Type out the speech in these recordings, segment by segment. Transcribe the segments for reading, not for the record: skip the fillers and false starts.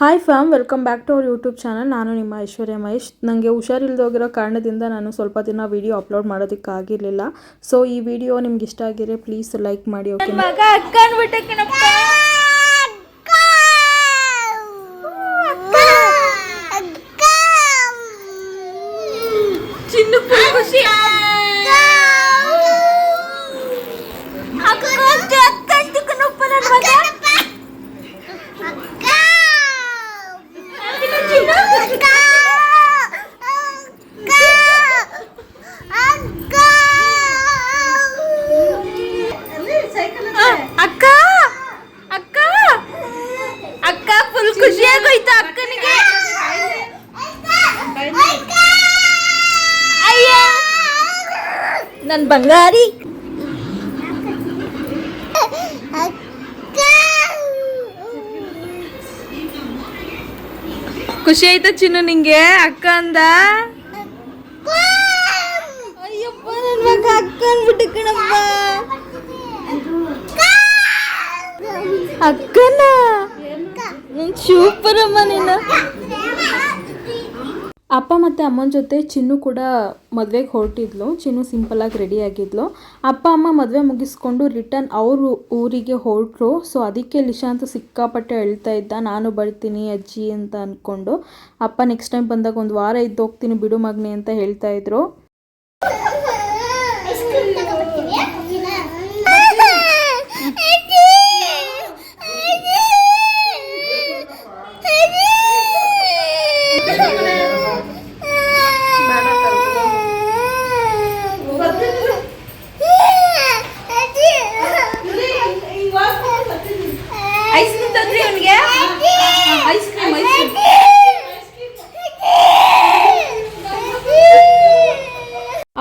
Hi fam, welcome back to our YouTube channel. ನಾನು ನಿಮ್ಮ ಐಶ್ವರ್ಯ ಮಹೇಶ್. ನನಗೆ ಹುಷಾರಿಲ್ದೋಗಿರೋ ಕಾರಣದಿಂದ ನಾನು ಸ್ವಲ್ಪ ದಿನ ವಿಡಿಯೋ ಅಪ್ಲೋಡ್ ಮಾಡೋದಕ್ಕಾಗಿರಲಿಲ್ಲ. ಸೊ ಈ ವಿಡಿಯೋ ನಿಮ್ಗೆ ಇಷ್ಟ ಆಗಿದ್ರೆ ಪ್ಲೀಸ್ ಲೈಕ್ ಮಾಡಿ. ಓಕೆ, ನನ್ ಬಂಗಾರಿ ಖುಷಿ ಆಯ್ತಾ ಚಿನ್ನು ನಿಂಗೆ ಅಕ್ಕ ಅಂದ? ಅಯ್ಯಪ್ಪ, ನನ್ ಮಗ ಅಕ್ಕ ಅಂದ್ಬಿಟ್ಟು ಕಣಪ್ಪ. ಅಕ್ಕನ ಸೂಪರ್ ಅಮ್ಮ ನೀನು. ಅಪ್ಪ ಮತ್ತು ಅಮ್ಮನ ಜೊತೆ ಚಿನ್ನು ಕೂಡ ಮದುವೆಗೆ ಹೊರಟಿದ್ಲು. ಚಿನ್ನು ಸಿಂಪಲ್ಲಾಗಿ ರೆಡಿ ಆಗಿದ್ಲು. ಅಪ್ಪ ಅಮ್ಮ ಮದುವೆ ಮುಗಿಸ್ಕೊಂಡು ರಿಟರ್ನ್ ಅವರು ಊರಿಗೆ ಹೊರಟರು. ಸೊ ಅದಕ್ಕೆ ಲಿಶಾಂತ್ ಸಿಕ್ಕಾಪಟ್ಟೆ ಹೇಳ್ತಾ ಇದ್ದ, ನಾನು ಬರ್ತೀನಿ ಅಜ್ಜಿ ಅಂತ ಅಂದ್ಕೊಂಡು. ಅಪ್ಪ ನೆಕ್ಸ್ಟ್ ಟೈಮ್ ಬಂದಾಗ ಒಂದು ವಾರ ಇದ್ದು ಹೋಗ್ತೀನಿ ಬಿಡು ಮಗನೆ ಅಂತ ಹೇಳ್ತಾ ಇದ್ರು.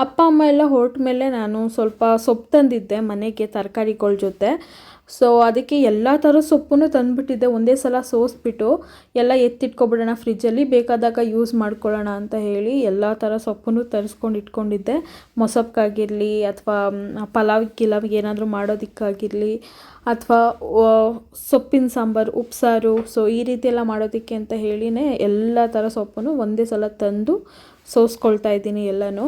ಅಪ್ಪ ಅಮ್ಮ ಎಲ್ಲ ಹೊರಟ ಮೇಲೆ ನಾನು ಸ್ವಲ್ಪ ಸೊಪ್ಪು ತಂದಿದ್ದೆ ಮನೆಗೆ ತರಕಾರಿಗಳ ಜೊತೆ. ಸೊ ಅದಕ್ಕೆ ಎಲ್ಲ ಥರ ಸೊಪ್ಪನ್ನು ತಂದುಬಿಟ್ಟಿದ್ದೆ. ಒಂದೇ ಸಲ ಸೋಸ್ಬಿಟ್ಟು ಎಲ್ಲ ಎತ್ತಿಟ್ಕೊಬಿಡೋಣ ಫ್ರಿಜ್ಜಲ್ಲಿ, ಬೇಕಾದಾಗ ಯೂಸ್ ಮಾಡ್ಕೊಳ್ಳೋಣ ಅಂತ ಹೇಳಿ ಎಲ್ಲ ಥರ ಸೊಪ್ಪನ್ನು ತರಿಸ್ಕೊಂಡು ಇಟ್ಕೊಂಡಿದ್ದೆ. ಮೊಸಪ್ಗಾಗಿರಲಿ ಅಥವಾ ಪಲಾವ್ಗೆ ಏನಾದರೂ ಮಾಡೋದಕ್ಕಾಗಿರಲಿ ಅಥವಾ ಸೊಪ್ಪಿನ ಸಾಂಬಾರು, ಉಪ್ಸಾರು, ಸೊ ಈ ರೀತಿ ಎಲ್ಲ ಮಾಡೋದಕ್ಕೆ ಅಂತ ಹೇಳಿನೇ ಎಲ್ಲ ಥರ ಸೊಪ್ಪನ್ನು ಒಂದೇ ಸಲ ತಂದು ಸೋಸ್ಕೊಳ್ತಾ ಇದ್ದೀನಿ ಎಲ್ಲನೂ.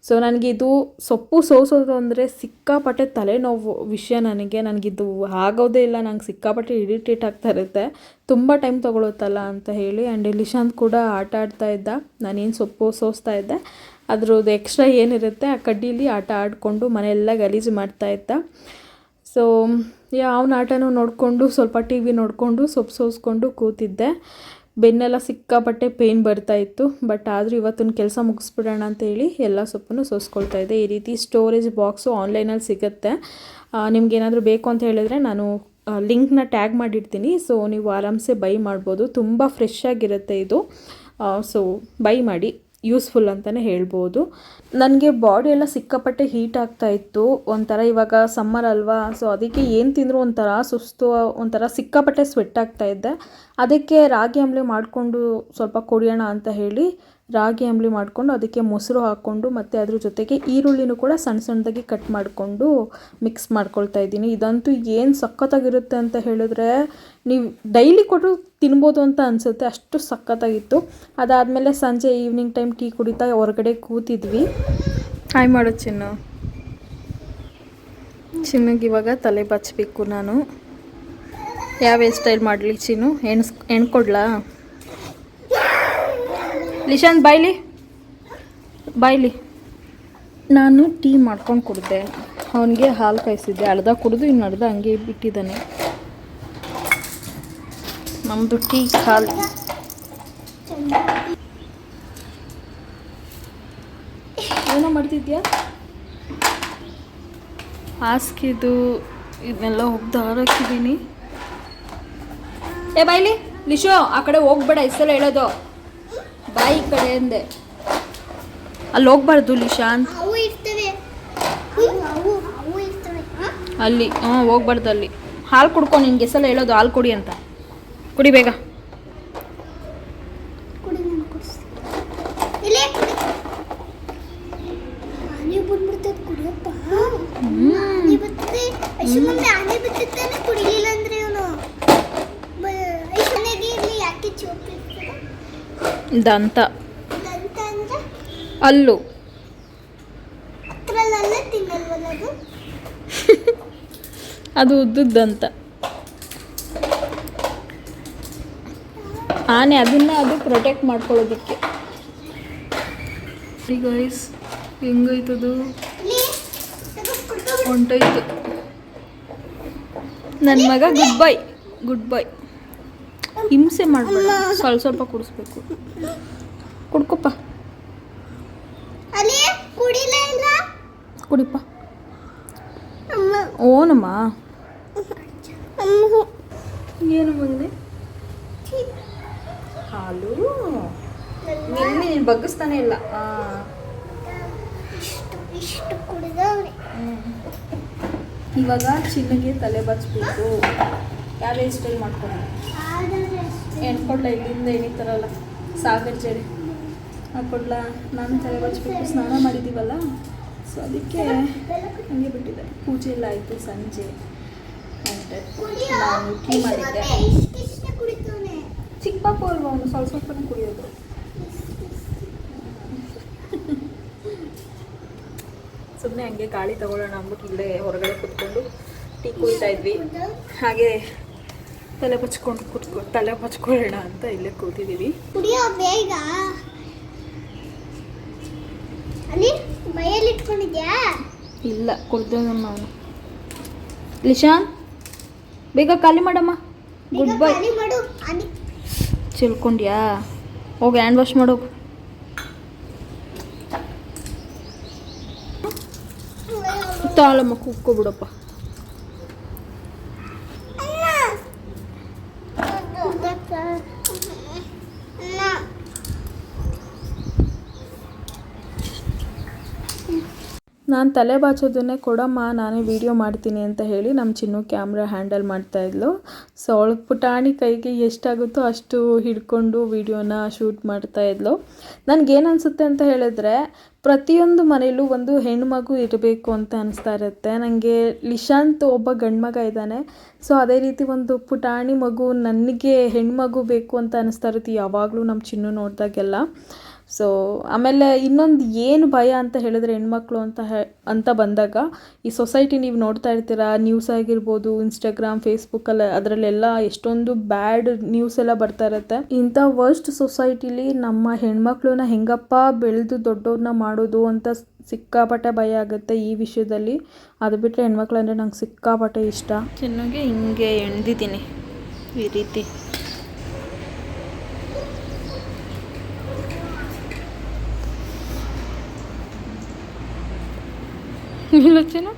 ಸೊ ನನಗಿದು ಸೊಪ್ಪು ಸೋಸೋದು ಅಂದರೆ ಸಿಕ್ಕಾಪಟ್ಟೆ ತಲೆನೋವು ವಿಷಯ. ನನಗಿದು ಆಗೋದೇ ಇಲ್ಲ. ನಂಗೆ ಸಿಕ್ಕಾಪಟ್ಟೆ ಇರಿಟೇಟ್ ಆಗ್ತಾ ಇರುತ್ತೆ, ತುಂಬ ಟೈಮ್ ತೊಗೊಳುತ್ತಲ್ಲ ಅಂತ ಹೇಳಿ. ಆ್ಯಂಡ್ ಲಿಶಾಂತ್ ಕೂಡ ಆಟ ಆಡ್ತಾ ಇದ್ದ. ನಾನೇನು ಸೊಪ್ಪು ಸೋಸ್ತಾ ಇದ್ದೆ, ಅದ್ರದ್ದು ಎಕ್ಸ್ಟ್ರಾ ಏನಿರುತ್ತೆ ಆ ಕಡ್ಡೀಲಿ ಆಟ ಆಡಿಕೊಂಡು ಮನೆಯೆಲ್ಲ ಗಲೀಜು ಮಾಡ್ತಾ ಇದ್ದ. ಸೊ ಅವನ ಆಟನೂ ನೋಡಿಕೊಂಡು ಸ್ವಲ್ಪ ಟಿ ವಿ ನೋಡಿಕೊಂಡು ಸೊಪ್ಪು ಸೋಸ್ಕೊಂಡು ಕೂತಿದ್ದೆ. ಬೆನ್ನೆಲ್ಲ ಸಿಕ್ಕಾಪಟ್ಟೆ ಪೇಯ್ನ್ ಬರ್ತಾಯಿತ್ತು. ಬಟ್ ಆದರೂ ಇವತ್ತಿನ ಕೆಲಸ ಮುಗಿಸ್ಬಿಡೋಣ ಅಂತೇಳಿ ಎಲ್ಲ ಸೊಪ್ಪನ್ನು ಸೋಸ್ಕೊಳ್ತಾ ಇದ್ದೆ. ಈ ರೀತಿ ಸ್ಟೋರೇಜ್ ಬಾಕ್ಸು ಆನ್ಲೈನಲ್ಲಿ ಸಿಗುತ್ತೆ. ನಿಮ್ಗೇನಾದರೂ ಬೇಕು ಅಂತ ಹೇಳಿದ್ರೆ ನಾನು ಲಿಂಕ್ನ ಟ್ಯಾಗ್ ಮಾಡಿರ್ತೀನಿ. ಸೊ ನೀವು ಆರಾಮ್ಸೆ ಬೈ ಮಾಡ್ಬೋದು. ತುಂಬ ಫ್ರೆಶ್ ಆಗಿರುತ್ತೆ ಇದು. ಸೊ ಬೈ ಮಾಡಿ, ಯೂಸ್ಫುಲ್ ಅಂತಲೇ ಹೇಳ್ಬೋದು. ನನಗೆ ಬಾಡಿ ಎಲ್ಲ ಸಿಕ್ಕಾಪಟ್ಟೆ ಹೀಟ್ ಆಗ್ತಾಯಿತ್ತು ಒಂಥರ. ಇವಾಗ ಸಮ್ಮರ್ ಅಲ್ವಾ, ಸೊ ಅದಕ್ಕೆ ಏನು ತಿಂದರೂ ಒಂಥರ ಸುಸ್ತು, ಒಂಥರ ಸಿಕ್ಕಾಪಟ್ಟೆ ಸ್ವೆಟ್ ಆಗ್ತಾಯಿದ್ದೆ. ಅದಕ್ಕೆ ರಾಗಿ ಅಂಬಲಿ ಮಾಡಿಕೊಂಡು ಸ್ವಲ್ಪ ಕುಡಿಯೋಣ ಅಂತ ಹೇಳಿ ರಾಗಿ ಅಂಬಲಿ ಮಾಡಿಕೊಂಡು ಅದಕ್ಕೆ ಮೊಸರು ಹಾಕ್ಕೊಂಡು ಮತ್ತು ಅದ್ರ ಜೊತೆಗೆ ಈರುಳ್ಳಿನೂ ಕೂಡ ಸಣ್ಣ ಸಣ್ಣದಾಗಿ ಕಟ್ ಮಾಡಿಕೊಂಡು ಮಿಕ್ಸ್ ಮಾಡ್ಕೊಳ್ತಾ ಇದ್ದೀನಿ. ಇದಂತೂ ಏನು ಸಖತ್ತಾಗಿರುತ್ತೆ ಅಂತ ಹೇಳಿದ್ರೆ ನೀವು ಡೈಲಿ ಕೊಟ್ಟು ತಿನ್ಬೋದು ಅಂತ ಅನಿಸುತ್ತೆ, ಅಷ್ಟು ಸಖತ್ತಾಗಿತ್ತು. ಅದಾದಮೇಲೆ ಸಂಜೆ ಈವ್ನಿಂಗ್ ಟೈಮ್ ಟೀ ಕುಡಿತಾ ಹೊರಗಡೆ ಕೂತಿದ್ವಿ. ಹಾಯ್ ಮಾಡೋ ಚಿನ್ನಗೆ ಇವಾಗ ತಲೆ ಬಚ್ಚಬೇಕು ನಾನು. ಯಾವ ಹೇರ್ ಸ್ಟೈಲ್ ಮಾಡಲಿ ಚಿನ್ನು? ಎಣ್ಕೊಡ್ಲಾ? ಲಿಶಾಂತ್ ಬಾಯ್ಲಿ. ನಾನು ಟೀ ಮಾಡ್ಕೊಂಡು ಕುಡಿದೆ. ಅವನಿಗೆ ಹಾಲು ಕಾಯಿಸಿದ್ದೆ. ಅರ್ಧ ಕುಡಿದು ಇನ್ನು ಅರ್ಧ ಹಂಗೆ ಬಿಟ್ಟಿದ್ದಾನೆ. ನಮ್ಮದು ಟೀ ಖಾಲಿ. ಏನೋ ಮಾಡ್ತಿದ್ಯಾ? ಹಾಸ್ಕಿದು ಇದನ್ನೆಲ್ಲ ಒಗ್ದು ಹಾರಾಕಿದ್ದೀನಿ. ಬಾಯ್ಲಿ ಲಿಶೋ, ಆ ಕಡೆ ಹೋಗ್ಬೇಡ, ಇಷ್ಟೆಲ್ಲ ಹೇಳೋದು. ಬಾಯಿ ಕಡೆ ಅಂದೆ, ಅಲ್ಲಿ ಹೋಗ್ಬಾರ್ದು ಲಿಶಾಂತ್. ಅಲ್ಲಿ ಹೋಗ್ಬಾರ್ದು, ಅಲ್ಲಿ ಹಾಲು ಕುಡ್ಕೊ. ನಿನ್ಗೆ ಎಸಲ ಹೇಳೋದು ಹಾಲು ಕುಡಿ ಅಂತ. ಕುಡಿ ಬೇಗ. ಮುಂದೆ ಆನೆ ಬಿಟ್ಟಿರ್ತಾನೆ ಕುಡಿಲಿಲ್ಲ ಅಂದ್ರೆ ಇವನು. ದಂತ ದಂತ ಅಂದ್ರೆ ಅಲ್ಲು ಅದ್ರಲ್ಲೆಲ್ಲ ತಿನ್ನಲ್ವಲ್ಲ ಅದು. ಅದು ಉದ್ದದ ದಂತ. ಆನೆ ಅದನ್ನ ಅದು ಪ್ರೊಟೆಕ್ಟ್ ಮಾಡ್ಕೊಳ್ಳೋದಕ್ಕೆ. ಗೈಸ್ ಹೆಂಗೈತದು ಇಲ್ಲಿ ತೆಗೆದ್ಬಿಟ್ಟು ಹೊಂಟೋಯ್ತು. ನನ್ನ ಮಗ ಗುಡ್ ಬೈ. ಹಿಂಸೆ ಮಾಡಬೇಡ, ಸ್ವಲ್ಪ ಕುಡಿಸ್ಬೇಕು. ಕುಡ್ಕೊಪ್ಪ, ಅಲ್ಲಿ ಕುಡಿಲ ಇಲ್ಲ ಕುಡಿಪ್ಪ. ಅಮ್ಮ ಓನಮ್ಮ ಅಮ್ಮ ಏನು ಮಗನೆ ಹಾಲು ನಿನ್ನೆ ನೀನು ಬಗ್ಗಿಸ್ತಾನೆ ಇಲ್ಲ. ಇಷ್ಟು ಕುಡಿದವ್ರೆ. ಇವಾಗ ಚಿನ್ನಗೆ ತಲೆ ಬಚ್ಬೇಕು. ಯಾವ ಹೇರ್ ಸ್ಟೈಲ್ ಮಾಡ್ಕೊಂಡು ಎಣ್ಕೊಡ್ಲ ಇಲ್ಲಿಂದ ಎಣಿತಾರಲ್ಲ ಸಾಗರ್ ಜಡೆ ಹಾಕೊಡ್ಲ. ನಾನು ತಲೆ ಬಚ್ಬೇಕು, ಸ್ನಾನ ಮಾಡಿದ್ದೀವಲ್ಲ, ಸೊ ಅದಕ್ಕೆ ಹಂಗೆ ಬಿಟ್ಟಿದ್ದೆ. ಪೂಜೆ ಎಲ್ಲ ಆಯಿತು ಸಂಜೆ. ನಾನು ಟೀ ಮಾಡಿದ್ದೆ. ಚಿಕ್ಕ ಪಾಪು ಅಲ್ವಾ ಅವನು, ಸ್ವಲ್ಪನೇ ಕುಡಿಯೋದು. ಸುಮ್ಮನೆ ಹಂಗೆ ಗಾಳಿ ತಗೊಳ್ಳೋಣ ಅಂದ್ಬಿಟ್ಟು ಇಲ್ಲೇ ಹೊರಗಡೆ ಕೂತ್ಕೊಂಡು ಟೀ ಕುಡಿತಾ ಇದ್ವಿ. ಹಾಗೆ ತಲೆ ಬಚ್ಕೊಳ್ಳೋಣ ಅಂತ ಇಲ್ಲೇ ಕೂತಿದ್ದೀವಿ. ಕುಡಿಯೋ ಬೇಗ. ಅಲ್ಲಿ ಮೈಯಲ್ಲಿ ಇಟ್ಕೊಂಡಿದ್ಯಾ? ಇಲ್ಲ, ಕುಡ್ದೇನು ನಾನು. ಲಿಶಾನ್ ಬೇಗ ಖಾಲಿ ಮಾಡಮ್ಮ. Good bye. ಮಾಡು. ಚೆಲ್ಕೊಂಡ್ಯಾ? ಹೋಗಿ ಹ್ಯಾಂಡ್ ವಾಶ್ ಮಾಡೋಗು. ತಾಳಮ್ಮ ಕೂಕ್ಕೊಬಿಡಪ್ಪ. ನಾನು ತಲೆ ಬಾಚೋದನ್ನೇ ಕೊಡಮ್ಮ, ನಾನೇ ವೀಡಿಯೋ ಮಾಡ್ತೀನಿ ಅಂತ ಹೇಳಿ ನಮ್ಮ ಚಿನ್ನು ಕ್ಯಾಮ್ರಾ ಹ್ಯಾಂಡಲ್ ಮಾಡ್ತಾಯಿದ್ಲು. ಸೊ ಅವಳು ಪುಟಾಣಿ ಕೈಗೆ ಎಷ್ಟಾಗುತ್ತೋ ಅಷ್ಟು ಹಿಡ್ಕೊಂಡು ವೀಡಿಯೋನ ಶೂಟ್ ಮಾಡ್ತಾಯಿದ್ಲು. ನನಗೇನು ಅನಿಸುತ್ತೆ ಅಂತ ಹೇಳಿದ್ರೆ, ಪ್ರತಿಯೊಂದು ಮನೇಲೂ ಒಂದು ಹೆಣ್ಮಗು ಇರಬೇಕು ಅಂತ ಅನಿಸ್ತಾ ಇರುತ್ತೆ ನನಗೆ. ಲಿಶಾಂತ್ ಒಬ್ಬ ಗಂಡು ಮಗ ಇದ್ದಾನೆ. ಸೊ ಅದೇ ರೀತಿ ಒಂದು ಪುಟಾಣಿ ಮಗು ನನಗೆ ಹೆಣ್ಮಗು ಬೇಕು ಅಂತ ಅನಿಸ್ತಾ ಇರುತ್ತೆ ಯಾವಾಗಲೂ ನಮ್ಮ ಚಿನ್ನು ನೋಡಿದಾಗೆಲ್ಲ. ಸೊ ಆಮೇಲೆ ಇನ್ನೊಂದು ಏನು ಭಯ ಅಂತ ಹೇಳಿದ್ರೆ ಹೆಣ್ಮಕ್ಳು ಅಂತ ಬಂದಾಗ, ಈ ಸೊಸೈಟಿ ನೀವು ನೋಡ್ತಾ ಇರ್ತೀರಾ, ನ್ಯೂಸ್ ಆಗಿರ್ಬೋದು, ಇನ್ಸ್ಟಾಗ್ರಾಮ್, ಫೇಸ್ಬುಕ್ಕಲ್ಲಿ ಅದರಲ್ಲೆಲ್ಲ ಎಷ್ಟೊಂದು ಬ್ಯಾಡ್ ನ್ಯೂಸ್ ಎಲ್ಲ ಬರ್ತಾ ಇರುತ್ತೆ. ಇಂಥ ವರ್ಸ್ಟ್ ಸೊಸೈಟಿಲಿ ನಮ್ಮ ಹೆಣ್ಮಕ್ಳನ್ನ ಹೆಂಗಪ್ಪ ಬೆಳೆದು ದೊಡ್ಡವ್ರನ್ನ ಮಾಡೋದು ಅಂತ ಸಿಕ್ಕಾಪಟ್ಟೆ ಭಯ ಆಗುತ್ತೆ ಈ ವಿಷಯದಲ್ಲಿ. ಅದು ಬಿಟ್ಟರೆ ಹೆಣ್ಮಕ್ಳು ಅಂದರೆ ನಂಗೆ ಸಿಕ್ಕಾಪಟ್ಟೆ ಇಷ್ಟ. ಚೆನ್ನಾಗಿ ಹಿಂಗೆ ಎಣ್ದಿದ್ದೀನಿ ಈ ರೀತಿ. ಇಲ್ಲ ಚೆನ್ನ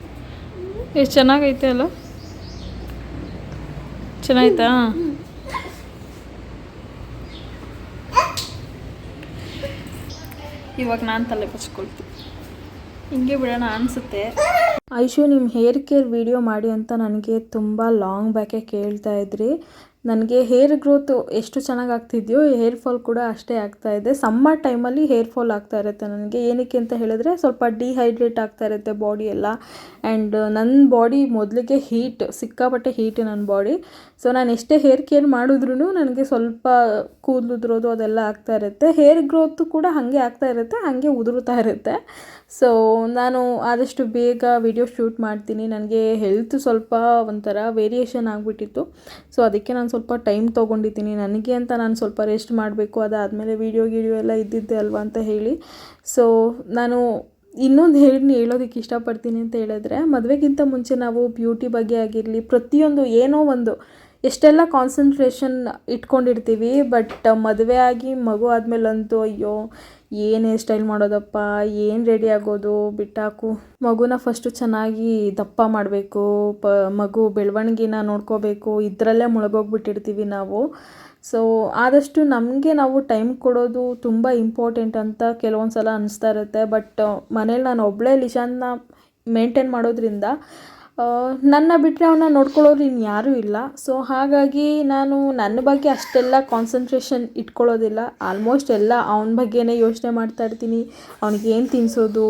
ಎಷ್ಟು ಚೆನ್ನಾಗೈತೆ ಅಲ್ಲ? ಚೆನ್ನಾಯ್ತಾ? ಇವಾಗ ನಾನು ತಲೆ ಬಚ್ಕೊಳ್ತೀನಿ. ಹಿಂಗೆ ಬಿಡೋಣ ಅನಿಸುತ್ತೆ. ಐಶು ನಿಮ್ಮ ಹೇರ್ ಕೇರ್ ವಿಡಿಯೋ ಮಾಡಿ ಅಂತ ನನಗೆ ತುಂಬ ಲಾಂಗ್ ಬ್ಯಾಕೆ ಕೇಳ್ತಾ ಇದ್ರಿ. ನನಗೆ ಹೇರ್ ಗ್ರೋತು ಎಷ್ಟು ಚೆನ್ನಾಗಿ ಆಗ್ತಿದೆಯೋ ಹೇರ್ ಫಾಲ್ ಕೂಡ ಅಷ್ಟೇ ಆಗ್ತಾಯಿದೆ. ಸಮ್ಮರ್ ಟೈಮಲ್ಲಿ ಹೇರ್ ಫಾಲ್ ಆಗ್ತಾ ಇರುತ್ತೆ ನನಗೆ. ಏನಕ್ಕೆ ಅಂತ ಹೇಳಿದ್ರೆ ಸ್ವಲ್ಪ ಡಿಹೈಡ್ರೇಟ್ ಆಗ್ತಾ ಇರುತ್ತೆ ಬಾಡಿ ಎಲ್ಲ. ಆ್ಯಂಡ್ ನನ್ನ ಬಾಡಿ ಮೊದಲಿಗೆ ಸಿಕ್ಕಾಪಟ್ಟೆ ಹೀಟ್ ನನ್ನ ಬಾಡಿ. ಸೊ ನಾನು ಎಷ್ಟೇ ಹೇರ್ ಕೇರ್ ಮಾಡಿದ್ರೂ ನನಗೆ ಸ್ವಲ್ಪ ಕೂದಲು ಉದುರೋದು ಅದೆಲ್ಲ ಆಗ್ತಾ ಇರುತ್ತೆ. ಹೇರ್ ಗ್ರೋತು ಕೂಡ ಹಾಗೆ ಆಗ್ತಾ ಇರುತ್ತೆ, ಹಾಗೆ ಉದುರುತ್ತಾ ಇರುತ್ತೆ. ಸೊ ನಾನು ಆದಷ್ಟು ಬೇಗ ವಿಡಿಯೋ ಶೂಟ್ ಮಾಡ್ತೀನಿ. ನನಗೆ ಹೆಲ್ತ್ ಸ್ವಲ್ಪ ಒಂಥರ ವೇರಿಯೇಷನ್ ಆಗಿಬಿಟ್ಟಿತ್ತು. ಸೊ ಅದಕ್ಕೆ ನಾನು ಸ್ವಲ್ಪ ಟೈಮ್ ತೊಗೊಂಡಿದ್ದೀನಿ ನನಗೆ ಅಂತ. ನಾನು ಸ್ವಲ್ಪ ರೆಸ್ಟ್ ಮಾಡಬೇಕು, ಅದಾದಮೇಲೆ ವೀಡಿಯೋ ಎಲ್ಲ ಇದ್ದಿದ್ದೆ ಅಲ್ವಾ ಅಂತ ಹೇಳಿ. ಸೊ ನಾನು ಇನ್ನೊಂದು ಹೇಳೋದಕ್ಕೆ ಇಷ್ಟಪಡ್ತೀನಿ ಅಂತ ಹೇಳಿದ್ರೆ, ಮದುವೆಗಿಂತ ಮುಂಚೆ ನಾವು ಬ್ಯೂಟಿ ಬಗ್ಗೆ ಆಗಿರಲಿ, ಪ್ರತಿಯೊಂದು ಏನೋ ಒಂದು ಎಷ್ಟೆಲ್ಲ ಕಾನ್ಸಂಟ್ರೇಷನ್ ಇಟ್ಕೊಂಡಿರ್ತೀವಿ. ಬಟ್ ಮದುವೆ ಆಗಿ ಮಗು ಆದಮೇಲಂತೂ ಅಯ್ಯೋ ಏನು ಹೇರ್ ಸ್ಟೈಲ್ ಮಾಡೋದಪ್ಪ, ಏನು ರೆಡಿ ಆಗೋದು, ಬಿಟ್ಟಾಕು. ಮಗುನ ಫಸ್ಟು ಚೆನ್ನಾಗಿ ದಪ್ಪ ಮಾಡಬೇಕು, ಮಗು ಬೆಳವಣಿಗೆನ ನೋಡ್ಕೋಬೇಕು, ಇದರಲ್ಲೇ ಮುಳುಗೋಗ್ಬಿಟ್ಟಿರ್ತೀವಿ ನಾವು. ಸೊ ಆದಷ್ಟು ನಮಗೆ ನಾವು ಟೈಮ್ ಕೊಡೋದು ತುಂಬ ಇಂಪಾರ್ಟೆಂಟ್ ಅಂತ ಕೆಲವೊಂದು ಸಲ ಅನಿಸ್ತಾ ಇರುತ್ತೆ. ಬಟ್ ಮನೇಲಿ ನಾನು ಒಬ್ಬಳೇ ಲಿಶಾನ್ನ ಮೇಂಟೈನ್ ಮಾಡೋದ್ರಿಂದ ನನ್ನ ಬಿಟ್ಟರೆ ಅವನ್ನ ನೋಡ್ಕೊಳ್ಳೋರು ಇನ್ಯಾರೂ ಇಲ್ಲ. ಸೊ ಹಾಗಾಗಿ ನಾನು ನನ್ನ ಬಗ್ಗೆ ಅಷ್ಟೆಲ್ಲ ಕಾನ್ಸಂಟ್ರೇಷನ್ ಇಟ್ಕೊಳ್ಳೋದಿಲ್ಲ. ಆಲ್ಮೋಸ್ಟ್ ಎಲ್ಲ ಅವನ ಬಗ್ಗೆನೇ ಯೋಚನೆ ಮಾಡ್ತಾ ಇರ್ತೀನಿ. ಅವ್ನಿಗೇನು ತಿನ್ನಿಸೋದು,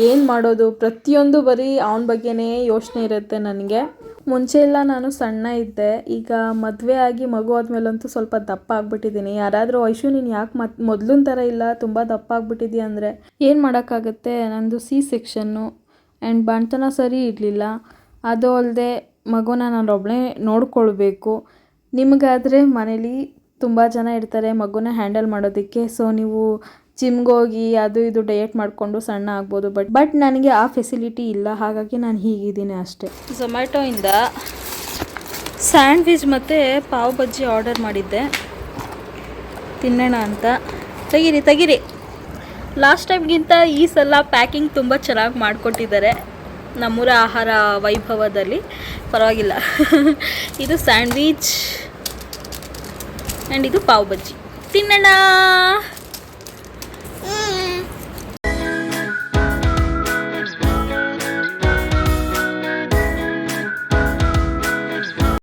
ಏನು ಮಾಡೋದು, ಪ್ರತಿಯೊಂದು ಬರೀ ಅವನ ಬಗ್ಗೆನೇ ಯೋಚನೆ ಇರುತ್ತೆ ನನಗೆ. ಮುಂಚೆ ಎಲ್ಲ ನಾನು ಸಣ್ಣ ಇದ್ದೆ, ಈಗ ಮದುವೆ ಆಗಿ ಮಗು ಆದಮೇಲಂತೂ ಸ್ವಲ್ಪ ದಪ್ಪ ಆಗಿಬಿಟ್ಟಿದ್ದೀನಿ. ಯಾರಾದರೂ ಐಶು ನೀನು ಯಾಕೆ ಮೊದಲಿನ ಥರ ಇಲ್ಲ, ತುಂಬ ದಪ್ಪ ಆಗಿಬಿಟ್ಟಿದ್ಯಾ ಅಂದರೆ ಏನು ಮಾಡೋಕ್ಕಾಗುತ್ತೆ, ನಂದು ಸೆಕ್ಷನ್ನು ಆ್ಯಂಡ್ ಬಾಣ್ತನ ಸರಿ ಇರಲಿಲ್ಲ. ಅದು ಅಲ್ಲದೆ ಮಗುನ ನಾನು ಒಬ್ಬಳೇ ನೋಡ್ಕೊಳ್ಬೇಕು. ನಿಮಗಾದರೆ ಮನೇಲಿ ತುಂಬ ಜನ ಇರ್ತಾರೆ ಮಗುನ ಹ್ಯಾಂಡಲ್ ಮಾಡೋದಕ್ಕೆ. ಸೊ ನೀವು ಜಿಮ್ಗೆ ಹೋಗಿ ಅದು ಇದು ಡಯಟ್ ಮಾಡಿಕೊಂಡು ಸಣ್ಣ ಆಗ್ಬೋದು. ಬಟ್ ನನಗೆ ಆ ಫೆಸಿಲಿಟಿ ಇಲ್ಲ, ಹಾಗಾಗಿ ನಾನು ಹೀಗಿದ್ದೀನಿ ಅಷ್ಟೇ. ಝೊಮ್ಯಾಟೋಯಿಂದ ಸ್ಯಾಂಡ್ವಿಚ್ ಮತ್ತು ಪಾವ್ ಬಜ್ಜಿ ಆರ್ಡರ್ ಮಾಡಿದ್ದೆ, ತಿನ್ನೋಣ ಅಂತ. ತೆಗೀರಿ. ಲಾಸ್ಟ್ ಟೈಮ್ಗಿಂತ ಈ ಸಲ ಪ್ಯಾಕಿಂಗ್ ತುಂಬ ಚೆನ್ನಾಗಿ ಮಾಡಿಕೊಟ್ಟಿದ್ದಾರೆ ನಮ್ಮೂರ ಆಹಾರ ವೈಭವದಲ್ಲಿ, ಪರವಾಗಿಲ್ಲ. ಇದು ಸ್ಯಾಂಡ್ವಿಚ್ ಆ್ಯಂಡ್ ಇದು ಪಾವ್ ಬಜ್ಜಿ, ತಿನ್ನೋಣ.